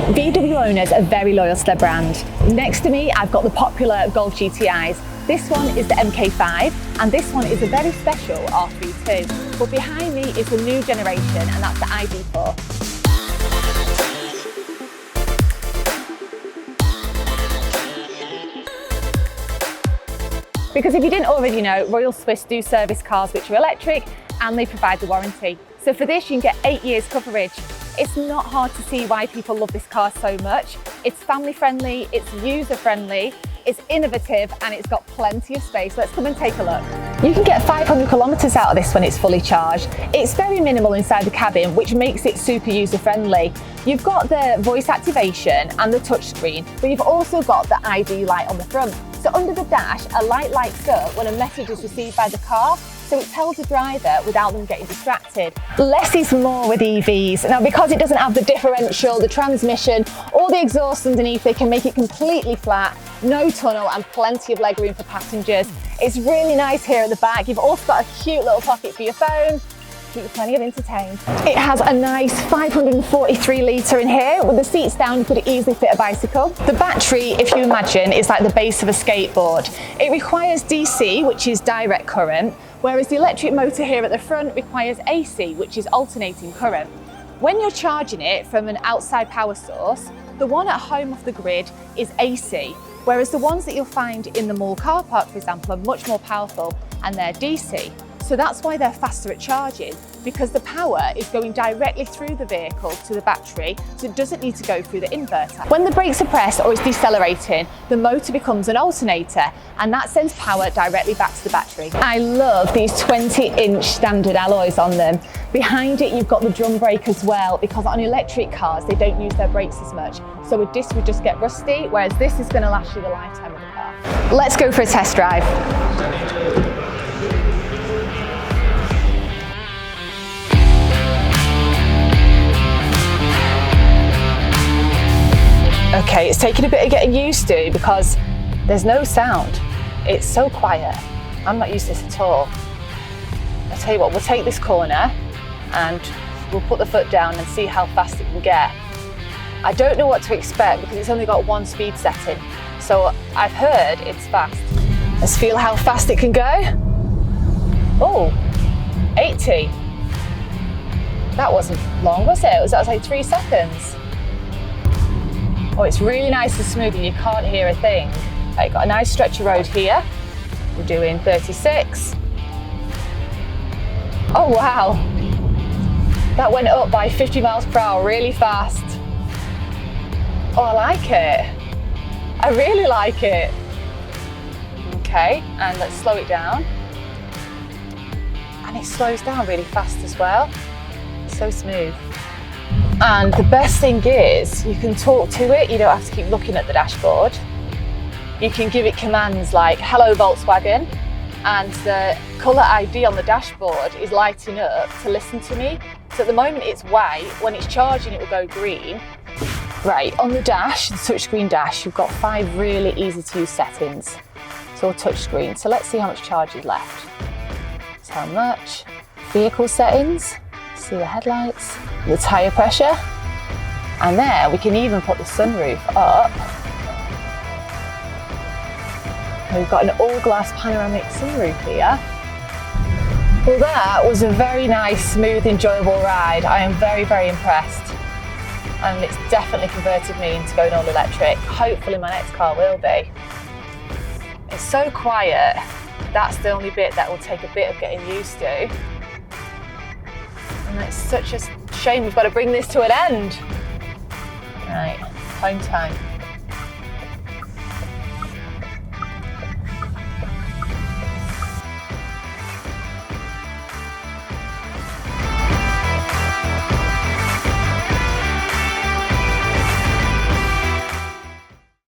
VW owners are very loyal to their brand. Next to me, I've got the popular Golf GTIs. This one is the MK5, and this one is a very special R3 too. But behind me is the new generation, and that's the ID4. Because if you didn't already know, Royal Swiss do service cars which are electric, and they provide the warranty. So for this, you can get 8 years coverage. It's not hard to see why people love this car so much. It's family friendly, it's user friendly, it's innovative, and it's got plenty of space. Let's come and take a look. You can get 500 kilometers out of this when it's fully charged. It's very minimal inside the cabin, which makes it super user friendly. You've got the voice activation and the touchscreen, but you've also got the ID light on the front. So under the dash, a light lights up when a message is received by the car, so it tells the driver without them getting distracted. Less is more with EVs. Now, because it doesn't have the differential, the transmission, or the exhaust underneath, they can make it completely flat, no tunnel, and plenty of legroom for passengers. It's really nice here at the back. You've also got a cute little pocket for your phone. Keep you plenty of entertained. It has a nice 543 litre in here. With the seats down, you could easily fit a bicycle. The battery, if you imagine, is like the base of a skateboard. It requires DC, which is direct current, whereas the electric motor here at the front requires AC, which is alternating current. When you're charging it from an outside power source, the one at home off the grid is AC, whereas the ones that you'll find in the mall car park, for example, are much more powerful and they're DC. So that's why they're faster at charging, because the power is going directly through the vehicle to the battery, so it doesn't need to go through the inverter. When the brakes are pressed or it's decelerating, the motor becomes an alternator, and that sends power directly back to the battery. I love these 20-inch standard alloys on them. Behind it, you've got the drum brake as well, because on electric cars, they don't use their brakes as much. So a disc would just get rusty, whereas this is going to last you the lifetime of the car. Let's go for a test drive. Okay, it's taken a bit of getting used to because there's no sound. It's so quiet. I'm not used to this at all. I'll tell you what, we'll take this corner and we'll put the foot down and see how fast it can get. I don't know what to expect because it's only got one speed setting. So I've heard it's fast. Let's feel how fast it can go. Oh, 80. That wasn't long, was it? That was like 3 seconds. Oh, it's really nice and smooth and you can't hear a thing. Okay, got a nice stretch of road here. We're doing 36. Oh wow, that went up by 50 miles per hour really fast. Oh, I like it. I really like it. Okay, and let's slow it down. And it slows down really fast as well. So smooth. And the best thing is you can talk to it, you don't have to keep looking at the dashboard. You can give it commands like, hello Volkswagen, and the colour ID on the dashboard is lighting up to listen to me. So at the moment it's white, when it's charging it will go green. Right, on the dash, the touchscreen dash, you've got 5 really easy to use settings. It's all touchscreen, so let's see how much charge is left. That's how much. Vehicle settings. See the headlights, the tyre pressure, and there we can even put the sunroof up. We've got an all-glass panoramic sunroof here. Well, that was a very nice, smooth, enjoyable ride. I am very, very impressed, and it's definitely converted me into going all electric. Hopefully my next car will be. It's so quiet, that's the only bit that will take a bit of getting used to. And it's such a shame we've got to bring this to an end. Right, home time.